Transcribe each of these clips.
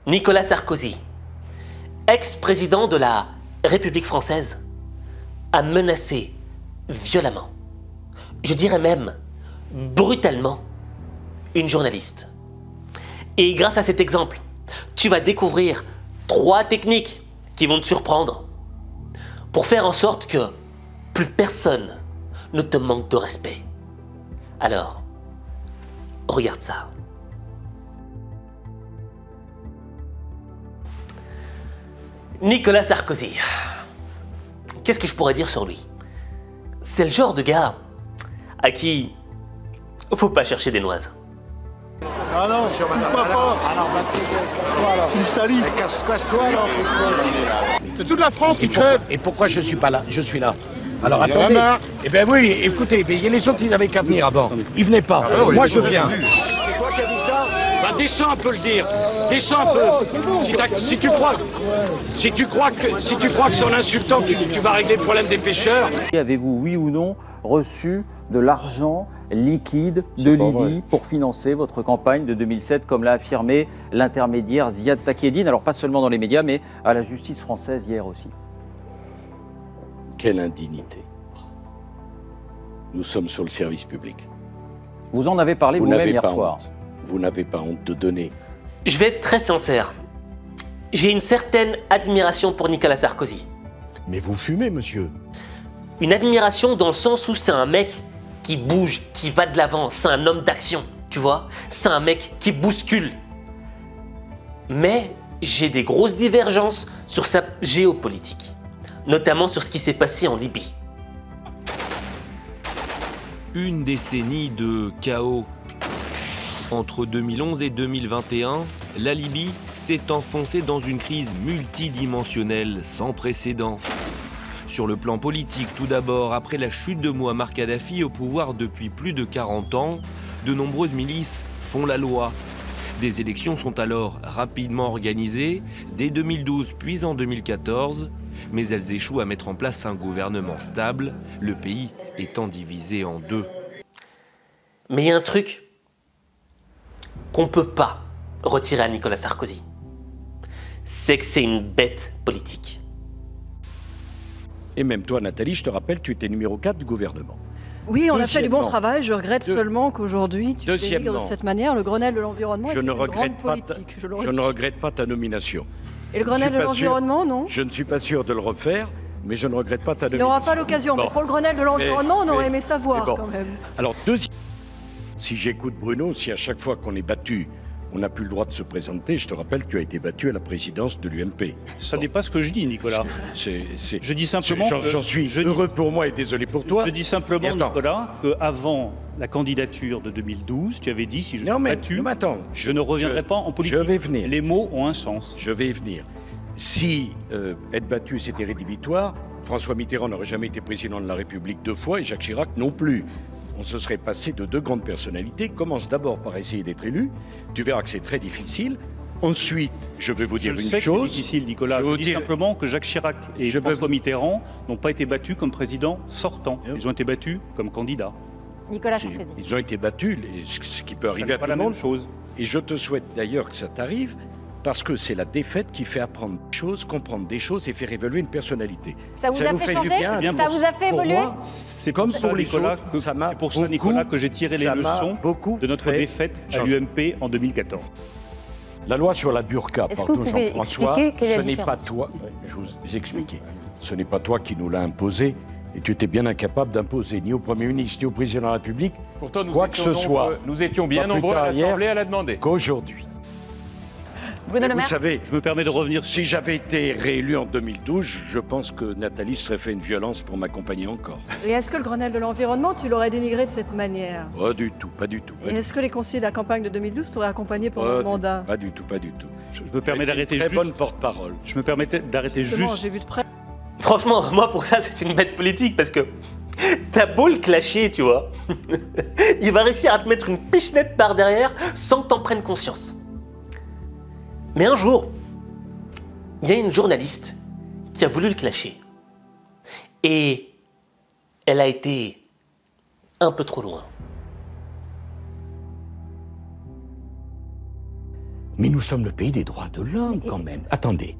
Nicolas Sarkozy, ex-président de la République française, a menacé violemment, je dirais même brutalement, une journaliste. Et grâce à cet exemple, tu vas découvrir 3 techniques qui vont te surprendre pour faire en sorte que plus personne ne te manque de respect. Alors, regarde ça. Nicolas Sarkozy. Qu'est-ce que je pourrais dire sur lui? C'est le genre de gars à qui faut pas chercher des noises. Ah non, touche-moi pas. Casse-toi alors. Tu me salis. Casse-toi alors. C'est toute la France qui crève. Et pourquoi je suis pas là? Je suis là. Alors attendez. Eh bien oui, écoutez, mais les autres ils avaient qu'à venir avant. Ils venaient pas. Moi je viens. C'est toi qui as dit ça? Bah descends un peu le dire. Descends un peu. Si tu crois que c'est en insultant que tu vas régler le problème des pêcheurs. Avez-vous, oui ou non, reçu de l'argent liquide de Libye pour financer votre campagne de 2007, comme l'a affirmé l'intermédiaire Ziad Takieddine, alors pas seulement dans les médias, mais à la justice française hier aussi? Quelle indignité. Nous sommes sur le service public. Vous en avez parlé vous-même hier soir. Vous n'avez pas honte de donner. Je vais être très sincère. J'ai une certaine admiration pour Nicolas Sarkozy. Mais vous fumez, monsieur. Une admiration dans le sens où c'est un mec qui bouge, qui va de l'avant. C'est un homme d'action, tu vois. C'est un mec qui bouscule. Mais j'ai des grosses divergences sur sa géopolitique. Notamment sur ce qui s'est passé en Libye. Une décennie de chaos. Entre 2011 et 2021, la Libye s'est enfoncée dans une crise multidimensionnelle sans précédent. Sur le plan politique, tout d'abord, après la chute de Mouammar Kadhafi au pouvoir depuis plus de 40 ans, de nombreuses milices font la loi. Des élections sont alors rapidement organisées, dès 2012 puis en 2014, mais elles échouent à mettre en place un gouvernement stable, le pays étant divisé en 2. Mais il y a un truc qu'on ne peut pas retirer à Nicolas Sarkozy. C'est que c'est une bête politique. Et même toi, Nathalie, je te rappelle, tu étais numéro 4 du gouvernement. Oui, on a fait du bon travail. Je regrette seulement qu'aujourd'hui, tu dénigres de cette manière le Grenelle de l'environnement est une grande politique. Je ne regrette pas ta nomination. Et le Grenelle de l'environnement, non? Je ne suis pas sûr de le refaire, mais je ne regrette pas ta nomination. Il n'aura pas l'occasion. Mais pour le Grenelle de l'environnement, on aurait aimé savoir quand même. Alors, si j'écoute Bruno, si à chaque fois qu'on est battu, on n'a plus le droit de se présenter, je te rappelle que tu as été battu à la présidence de l'UMP. Ça n'est pas ce que je dis, Nicolas. Je dis simplement... J'en suis heureux pour moi et désolé pour toi. Je dis simplement, Nicolas, qu'avant la candidature de 2012, tu avais dit, si je suis battu, je ne reviendrai pas en politique. Je vais venir. Les mots ont un sens. Je vais y venir. Si être battu, c'était rédhibitoire, François Mitterrand n'aurait jamais été président de la République 2 fois et Jacques Chirac non plus. On se serait passé de 2 grandes personnalités. Commence d'abord par essayer d'être élu. Tu verras que c'est très difficile. Ensuite, je vais vous dire une chose. C'est difficile, Nicolas. Je dis simplement que Jacques Chirac et François Mitterrand n'ont pas été battus comme président sortant. Ils ont été battus comme candidats. Nicolas Sarkozy. Ils ont été battus, ce qui peut arriver à tout le monde. Et je te souhaite d'ailleurs que ça t'arrive, parce que c'est la défaite qui fait apprendre des choses, comprendre des choses et faire évoluer une personnalité. Ça vous a fait changer? Ça vous a fait évoluer? C'est comme pour les autres. C'est pour ça, Nicolas, que j'ai tiré les leçons de notre défaite à l'UMP en 2014. La loi sur la burqa, pardon Jean-François, ce n'est pas toi, je vous expliquer, ce n'est pas toi qui nous l'a imposé, et tu étais bien incapable d'imposer ni au Premier ministre ni au Président de la République quoi que ce soit. Nous étions bien nombreux à l'Assemblée à la demander. Qu'aujourd'hui. Vous savez, je me permets de revenir. Si j'avais été réélu en 2012, je pense que Nathalie serait fait une violence pour m'accompagner encore. Et est-ce que le Grenelle de l'environnement, tu l'aurais dénigré de cette manière? Pas du tout, pas du tout. Et est-ce que les conseillers de la campagne de 2012 t'auraient accompagné pendant le mandat? Pas du tout, pas du tout. Je me permets d'arrêter juste. Très bonne porte-parole. Je me permettais d'arrêter juste. J'ai vu de près. Franchement, moi pour ça, c'est une bête politique parce que t'as beau le clasher, tu vois. Il va réussir à te mettre une pichenette par derrière sans que t'en prennes conscience. Mais un jour, il y a une journaliste qui a voulu le clasher. Et elle a été un peu trop loin. Mais nous sommes le pays des droits de l'homme, quand même. Attendez.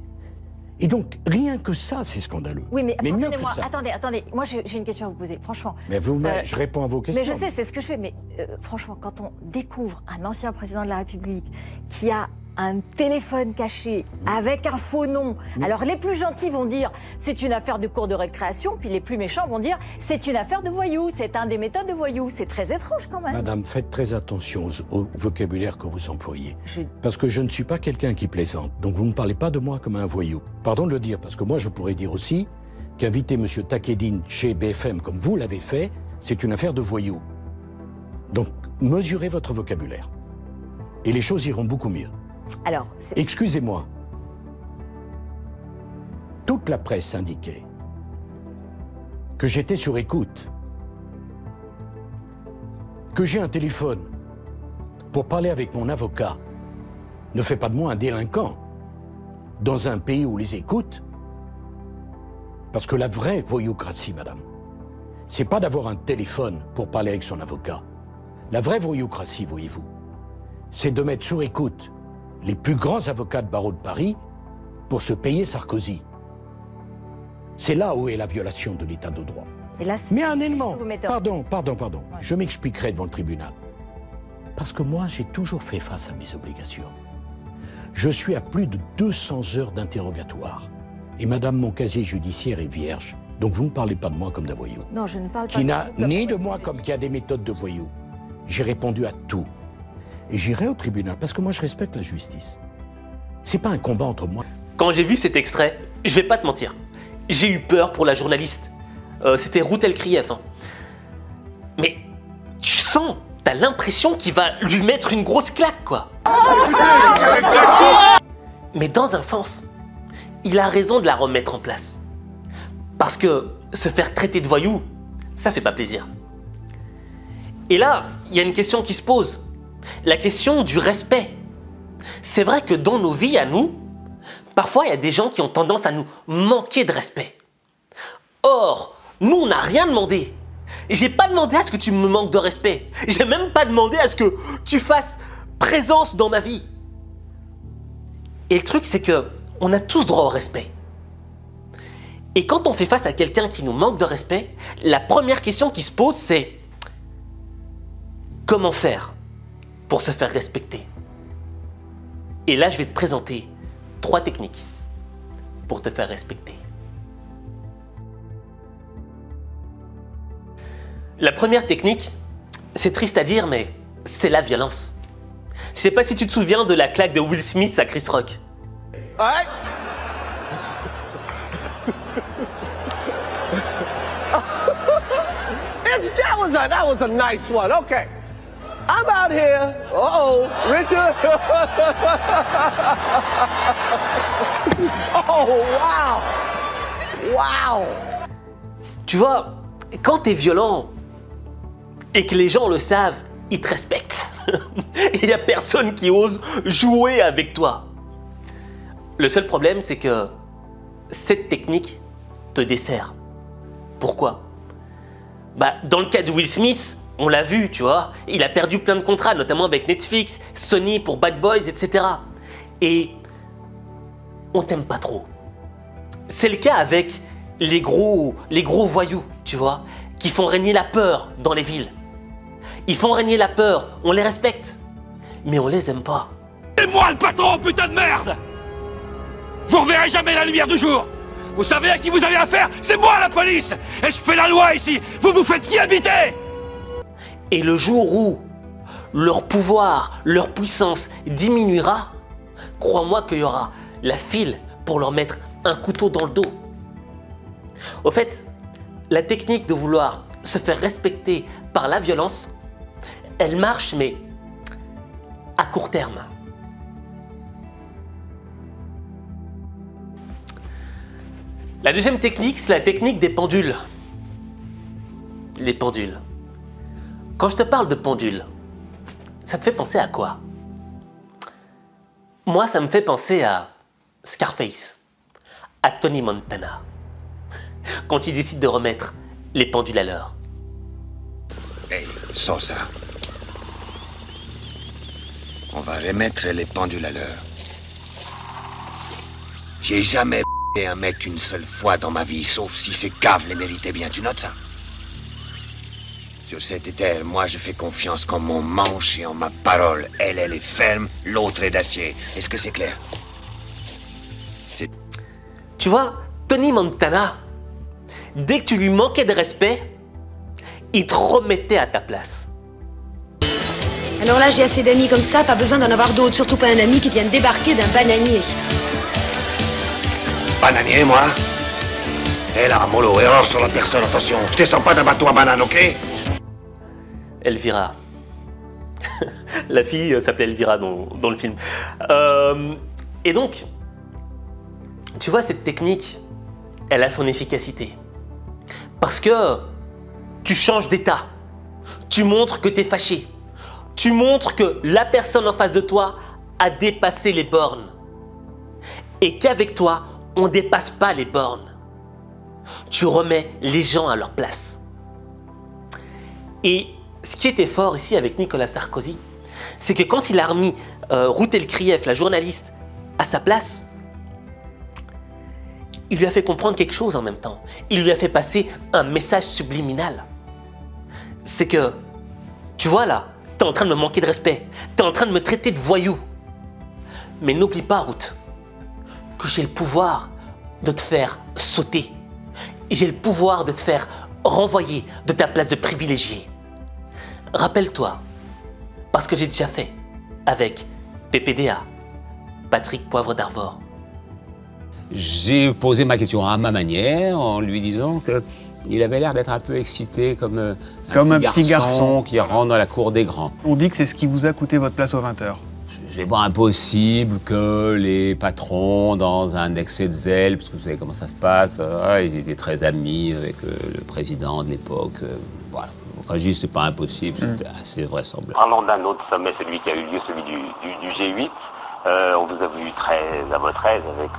Et donc, rien que ça, c'est scandaleux. Oui, mais mieux que pardonnez-moi, ça. attendez. Moi, j'ai une question à vous poser, franchement. Mais je réponds à vos questions. Mais je sais, c'est ce que je fais. Mais franchement, quand on découvre un ancien président de la République qui a un téléphone caché avec un faux nom. Alors les plus gentils vont dire c'est une affaire de cours de récréation, puis les plus méchants vont dire c'est une affaire de voyous, c'est un des méthodes de voyous. C'est très étrange quand même. Madame, faites très attention au vocabulaire que vous employez. Parce que je ne suis pas quelqu'un qui plaisante, donc vous ne parlez pas de moi comme un voyou. Pardon de le dire, parce que moi je pourrais dire aussi qu'inviter M. Taqeddine chez BFM comme vous l'avez fait, c'est une affaire de voyous. Donc mesurez votre vocabulaire. Et les choses iront beaucoup mieux. Alors, excusez-moi. Toute la presse indiquait que j'étais sur écoute, que j'ai un téléphone pour parler avec mon avocat ne fait pas de moi un délinquant dans un pays où les écoute. Parce que la vraie voyoucratie, madame, c'est pas d'avoir un téléphone pour parler avec son avocat. La vraie voyoucratie, voyez-vous, c'est de mettre sur écoute les plus grands avocats de barreau de Paris pour se payer Sarkozy. C'est là où est la violation de l'état de droit. Et là, mais un élément, pardon, Ouais. je m'expliquerai devant le tribunal. Parce que moi, j'ai toujours fait face à mes obligations. Je suis à plus de 200 heures d'interrogatoire. Et madame, mon casier judiciaire est vierge. Donc vous ne parlez pas de moi comme d'un voyou. Non, je ne parle pas qui n'a ni de moi comme qui a des méthodes de voyou. J'ai répondu à tout. Et j'irai au tribunal, parce que moi, je respecte la justice. C'est pas un combat entre moi. Quand j'ai vu cet extrait, je vais pas te mentir, j'ai eu peur pour la journaliste. C'était Routel Krief. Hein. Mais tu sens, t'as l'impression qu'il va lui mettre une grosse claque, quoi. Mais dans un sens, il a raison de la remettre en place. Parce que se faire traiter de voyou, ça fait pas plaisir. Et là, il y a une question qui se pose. La question du respect. C'est vrai que dans nos vies à nous, parfois il y a des gens qui ont tendance à nous manquer de respect. Or, nous on n'a rien demandé. J'ai pas demandé à ce que tu me manques de respect. J'ai même pas demandé à ce que tu fasses présence dans ma vie. Et le truc c'est que on a tous droit au respect. Et quand on fait face à quelqu'un qui nous manque de respect, la première question qui se pose c'est comment faire pour se faire respecter. Et là, je vais te présenter 3 techniques pour te faire respecter. La première technique, c'est triste à dire, mais c'est la violence. Je sais pas si tu te souviens de la claque de Will Smith à Chris Rock. Ouais. That was a nice one. Okay. I'm out here. Uh-oh, Richard. Oh, wow. Wow. Tu vois, quand t'es violent et que les gens le savent, ils te respectent. Il n'y a personne qui ose jouer avec toi. Le seul problème, c'est que cette technique te dessert. Pourquoi? Bah, dans le cas de Will Smith, on l'a vu, tu vois, il a perdu plein de contrats, notamment avec Netflix, Sony pour Bad Boys, etc. Et on t'aime pas trop. C'est le cas avec les gros voyous, tu vois, qui font régner la peur dans les villes. Ils font régner la peur, on les respecte, mais on les aime pas. C'est moi le patron, putain de merde! Vous reverrez jamais la lumière du jour! Vous savez à qui vous avez affaire? C'est moi la police! Et je fais la loi ici! Vous vous faites qui habiter? Et le jour où leur pouvoir, leur puissance diminuera, crois-moi qu'il y aura la file pour leur mettre un couteau dans le dos. Au fait, la technique de vouloir se faire respecter par la violence, elle marche, mais à court terme. La deuxième technique, c'est la technique des pendules. Les pendules. Quand je te parle de pendules, ça te fait penser à quoi? Moi, ça me fait penser à Scarface, à Tony Montana, quand il décide de remettre les pendules à l'heure. Hey, sans ça. On va remettre les pendules à l'heure. J'ai jamais un mec une seule fois dans ma vie, sauf si ces caves les méritaient bien. Tu notes ça? Sur cette ételle, moi je fais confiance qu'en mon manche et en ma parole. Elle est ferme, l'autre est d'acier. Est-ce que c'est clair? Tu vois, Tony Montana, dès que tu lui manquais de respect, il te remettait à ta place. Alors là, j'ai assez d'amis comme ça, pas besoin d'en avoir d'autres, surtout pas un ami qui vient de débarquer d'un bananier. Bananier, moi? Eh là, mollo, erreur sur la personne, attention. Je te sens pas d'un bateau à banane, ok? Elvira. La fille s'appelait Elvira dans le film. Et donc, tu vois, cette technique, elle a son efficacité. Parce que tu changes d'état. Tu montres que tu es fâché. Tu montres que la personne en face de toi a dépassé les bornes. Et qu'avec toi, on ne dépasse pas les bornes. Tu remets les gens à leur place. Et ce qui était fort ici avec Nicolas Sarkozy, c'est que quand il a remis Ruth Elkrief, la journaliste, à sa place, il lui a fait comprendre quelque chose en même temps. Il lui a fait passer un message subliminal. C'est que, tu vois là, tu es en train de me manquer de respect. Tu es en train de me traiter de voyou. Mais n'oublie pas, Ruth, que j'ai le pouvoir de te faire sauter. J'ai le pouvoir de te faire renvoyer de ta place de privilégié. Rappelle-toi, parce que j'ai déjà fait avec PPDA, Patrick Poivre d'Arvor. J'ai posé ma question à ma manière en lui disant qu'il avait l'air d'être un peu excité comme un petit garçon qui rentre dans la cour des grands. On dit que c'est ce qui vous a coûté votre place aux 20h. C'est pas impossible que les patrons, dans un excès de zèle, parce que vous savez comment ça se passe, ils étaient très amis avec le président de l'époque. Voilà. Quand je dis c'est pas impossible, c'était assez vraisemblable. Parlant d'un autre sommet, celui qui a eu lieu, celui du G8, on vous a vu très à votre aise avec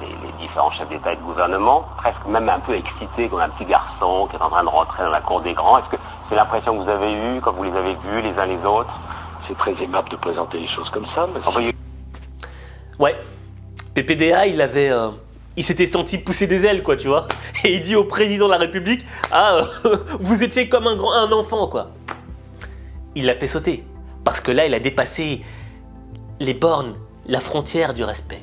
les différents chefs d'État et de gouvernement, presque même un peu excité comme un petit garçon qui est en train de rentrer dans la cour des grands. Est-ce que c'est l'impression que vous avez eue quand vous les avez vus les uns les autres? C'est très aimable de présenter les choses comme ça, mais... Ouais, PPDA, il s'était senti pousser des ailes, quoi, tu vois. Et il dit au président de la République, vous étiez comme un enfant, quoi. Il l'a fait sauter, parce que là, il a dépassé les bornes, la frontière du respect.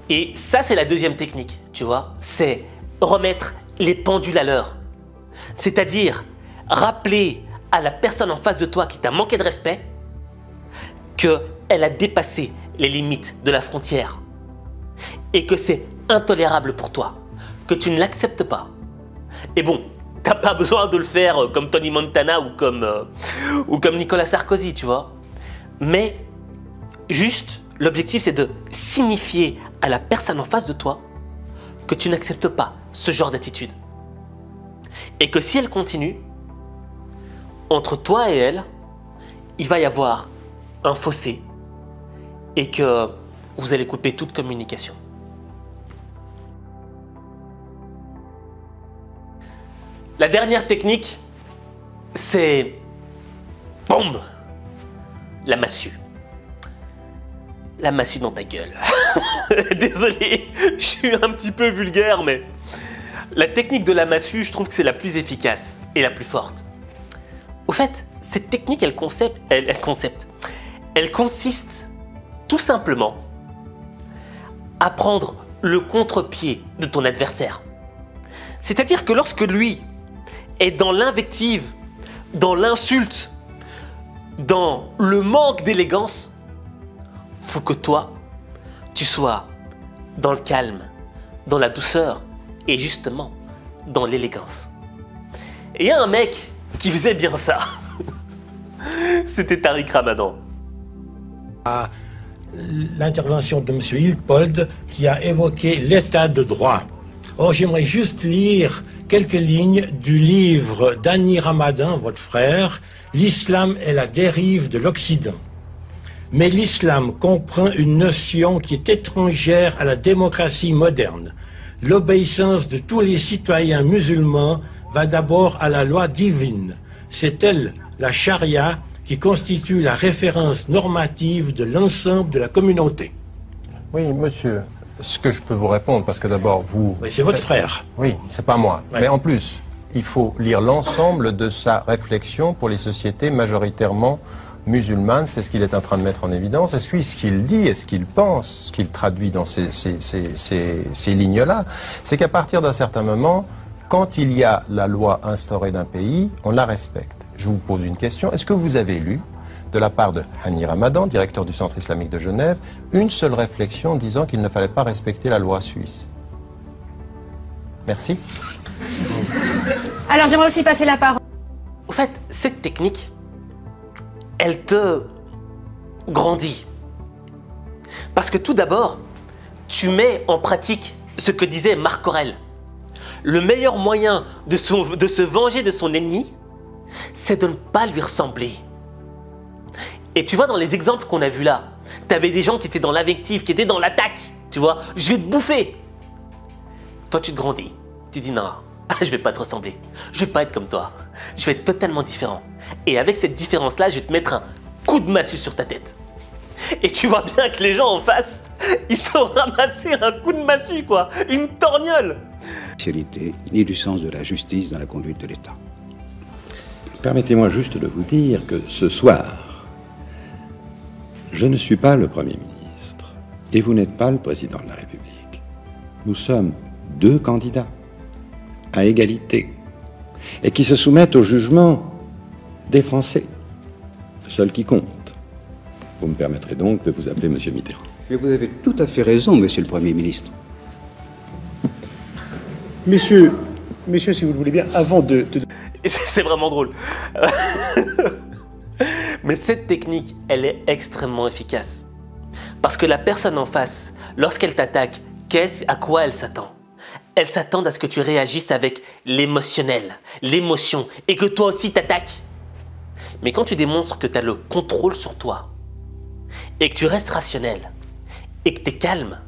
Et ça, c'est la deuxième technique, tu vois. C'est remettre les pendules à l'heure. C'est-à-dire rappeler à la personne en face de toi qui t'a manqué de respect qu'elle a dépassé les limites de la frontière et que c'est intolérable pour toi, que tu ne l'acceptes pas. Et bon, t'as pas besoin de le faire comme Tony Montana ou comme Nicolas Sarkozy, tu vois. Mais juste, l'objectif c'est de signifier à la personne en face de toi que tu n'acceptes pas ce genre d'attitude. Et que si elle continue, entre toi et elle, il va y avoir un fossé et que vous allez couper toute communication. La dernière technique, c'est... Boum! La massue. La massue dans ta gueule. Désolé, je suis un petit peu vulgaire, mais... La technique de la massue, je trouve que c'est la plus efficace et la plus forte. Au fait, cette technique, elle consiste tout simplement à prendre le contre-pied de ton adversaire. C'est-à-dire que lorsque lui est dans l'invective, dans l'insulte, dans le manque d'élégance, faut que toi, tu sois dans le calme, dans la douceur et justement dans l'élégance. Et il y a un mec qui faisait bien ça. C'était Tariq Ramadan. L'intervention de M. Ilpold qui a évoqué l'état de droit. Or, j'aimerais juste lire quelques lignes du livre d'Annie Ramadan, votre frère, « L'islam est la dérive de l'Occident ». Mais l'islam comprend une notion qui est étrangère à la démocratie moderne. L'obéissance de tous les citoyens musulmans va d'abord à la loi divine. C'est elle, la charia, qui constitue la référence normative de l'ensemble de la communauté. Oui, monsieur, ce que je peux vous répondre, parce que d'abord, vous... Oui, c'est votre frère. Oui, c'est pas moi. Ouais. Mais en plus, il faut lire l'ensemble de sa réflexion pour les sociétés majoritairement musulmanes. C'est ce qu'il est en train de mettre en évidence. Et ce qu'il dit et ce qu'il pense, ce qu'il traduit dans ces lignes-là, c'est qu'à partir d'un certain moment, quand il y a la loi instaurée d'un pays, on la respecte. Je vous pose une question. Est-ce que vous avez lu, de la part de Hani Ramadan, directeur du Centre islamique de Genève, une seule réflexion disant qu'il ne fallait pas respecter la loi suisse? Merci. Alors j'aimerais aussi passer la parole. Au fait, cette technique, elle te grandit. Parce que tout d'abord, tu mets en pratique ce que disait Marc Aurèle. Le meilleur moyen de se venger de son ennemi, c'est de ne pas lui ressembler. Et tu vois, dans les exemples qu'on a vus là, tu avais des gens qui étaient dans l'invective, qui étaient dans l'attaque. Tu vois, je vais te bouffer. Toi, tu te grandis. Tu dis non, je vais pas te ressembler. Je vais pas être comme toi. Je vais être totalement différent. Et avec cette différence-là, je vais te mettre un coup de massue sur ta tête. Et tu vois bien que les gens en face, ils sont ramassés un coup de massue, quoi. Une torgnole. Ni du sens de la justice dans la conduite de l'État. Permettez-moi juste de vous dire que ce soir, je ne suis pas le Premier ministre et vous n'êtes pas le Président de la République. Nous sommes deux candidats à égalité et qui se soumettent au jugement des Français, seul qui compte. Vous me permettrez donc de vous appeler Monsieur Mitterrand. Mais vous avez tout à fait raison, Monsieur le Premier ministre. Messieurs, si vous le voulez bien, avant de... C'est vraiment drôle. Mais cette technique, elle est extrêmement efficace. Parce que la personne en face, lorsqu'elle t'attaque, à quoi elle s'attend? Elle s'attend à ce que tu réagisses avec l'émotionnel, l'émotion, et que toi aussi t'attaques. Mais quand tu démontres que tu as le contrôle sur toi, et que tu restes rationnel, et que tu es calme,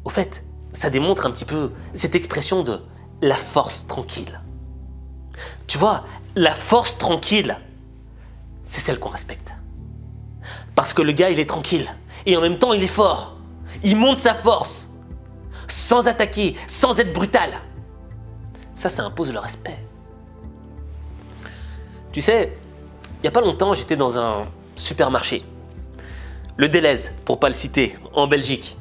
au fait, ça démontre un petit peu cette expression de la force tranquille. Tu vois, la force tranquille, c'est celle qu'on respecte. Parce que le gars, il est tranquille, et en même temps, il est fort. Il monte sa force, sans attaquer, sans être brutal. Ça impose le respect. Tu sais, il n'y a pas longtemps, j'étais dans un supermarché. Le Deleuze, pour pas le citer, en Belgique.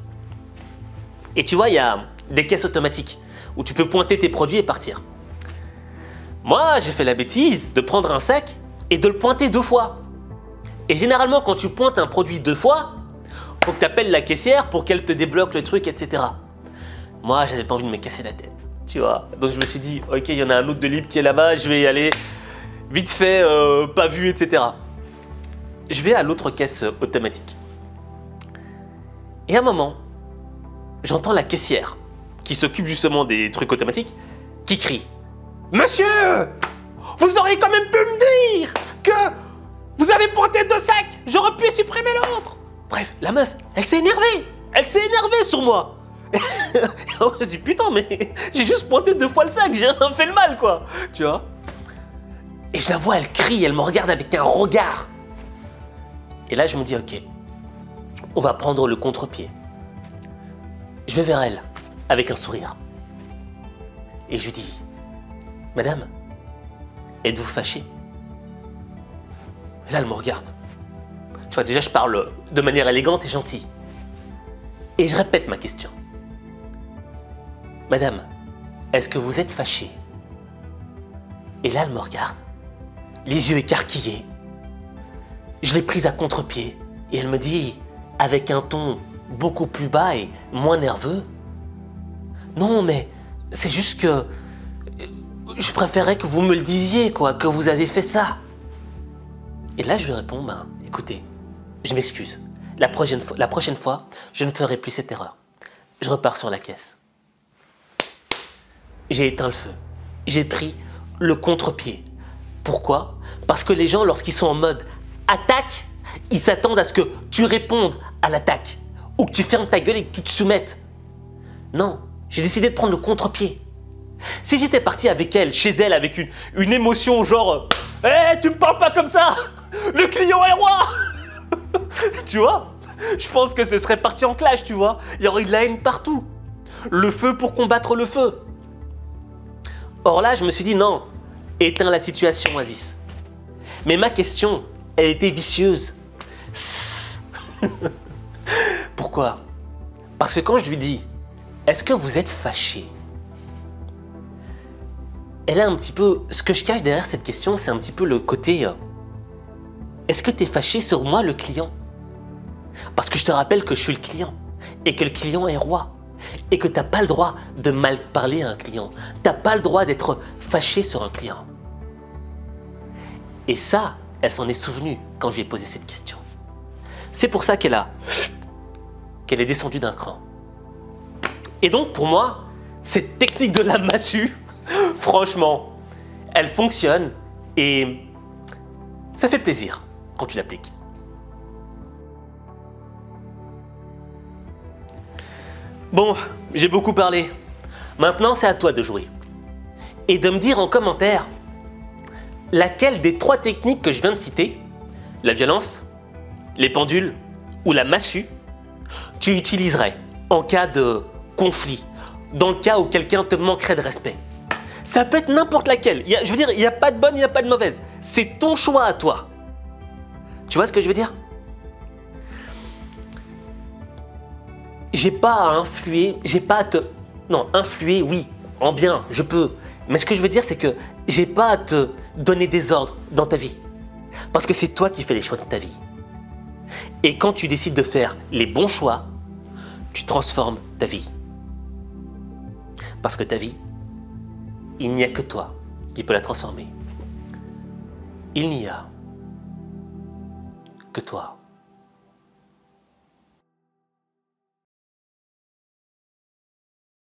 Et tu vois, il y a des caisses automatiques où tu peux pointer tes produits et partir. Moi, j'ai fait la bêtise de prendre un sac et de le pointer 2 fois. Et généralement, quand tu pointes un produit 2 fois, faut que tu appelles la caissière pour qu'elle te débloque le truc, etc. Moi, j'avais pas envie de me casser la tête, tu vois. Donc je me suis dit, ok, il y en a un autre de libre qui est là-bas, je vais y aller vite fait, pas vu, etc. Je vais à l'autre caisse automatique. Et à un moment, j'entends la caissière, qui s'occupe justement des trucs automatiques, qui crie « Monsieur, vous auriez quand même pu me dire que vous avez pointé 2 sacs, j'aurais pu supprimer l'autre !» Bref, la meuf, elle s'est énervée. Elle s'est énervée sur moi. Je me suis dit, putain, mais j'ai juste pointé 2 fois le sac, j'ai rien fait le mal, quoi. Tu vois? Et je la vois, elle crie, elle me regarde avec un regard. Et là, je me dis, ok, on va prendre le contre-pied. Je vais vers elle, avec un sourire. Et je lui dis, madame, êtes-vous fâchée? Et là, elle me regarde. Tu vois, déjà, je parle de manière élégante et gentille. Et je répète ma question. Madame, est-ce que vous êtes fâchée? Et là, elle me regarde, les yeux écarquillés. Je l'ai prise à contre-pied et elle me dit, avec un ton beaucoup plus bas et moins nerveux, « Non, mais c'est juste que je préférais que vous me le disiez, quoi, que vous avez fait ça. » Et là, je lui réponds, ben, écoutez, je m'excuse. La prochaine fois, je ne ferai plus cette erreur. Je repars sur la caisse. J'ai éteint le feu. J'ai pris le contre-pied. Pourquoi? Parce que les gens, lorsqu'ils sont en mode attaque, ils s'attendent à ce que tu répondes à l'attaque. Ou que tu fermes ta gueule et que tu te soumettes. Non, j'ai décidé de prendre le contre-pied. Si j'étais parti avec elle, chez elle, avec une émotion genre Eh, tu me parles pas comme ça! Le client est roi! Tu vois? Je pense que ce serait parti en clash, tu vois? Il y aurait de la haine partout. Le feu pour combattre le feu. Or là, je me suis dit non, éteins la situation, Aziz. Mais ma question, elle était vicieuse. Pourquoi? Parce que quand je lui dis, est-ce que vous êtes fâché? Elle a un petit peu, ce que je cache derrière cette question, c'est un petit peu le côté, est-ce que tu es fâché sur moi, le client? Parce que je te rappelle que je suis le client, et que le client est roi, et que tu n'as pas le droit de mal parler à un client, tu n'as pas le droit d'être fâché sur un client. Et ça, elle s'en est souvenue quand je lui ai posé cette question. C'est pour ça qu'elle est descendue d'un cran. Et donc pour moi, cette technique de la massue, franchement, elle fonctionne et ça fait plaisir quand tu l'appliques. Bon, j'ai beaucoup parlé. Maintenant, c'est à toi de jouer. Et de me dire en commentaire laquelle des 3 techniques que je viens de citer, la violence, les pendules ou la massue, tu utiliserais en cas de conflit, dans le cas où quelqu'un te manquerait de respect. Ça peut être n'importe laquelle. Je veux dire, il n'y a pas de bonne, il n'y a pas de mauvaise. C'est ton choix à toi. Tu vois ce que je veux dire? J'ai pas à influer, j'ai pas à te... Non, influer, oui, en bien, je peux. Mais ce que je veux dire, c'est que j'ai pas à te donner des ordres dans ta vie. Parce que c'est toi qui fais les choix de ta vie. Et quand tu décides de faire les bons choix, tu transformes ta vie. Parce que ta vie, il n'y a que toi qui peux la transformer. Il n'y a que toi.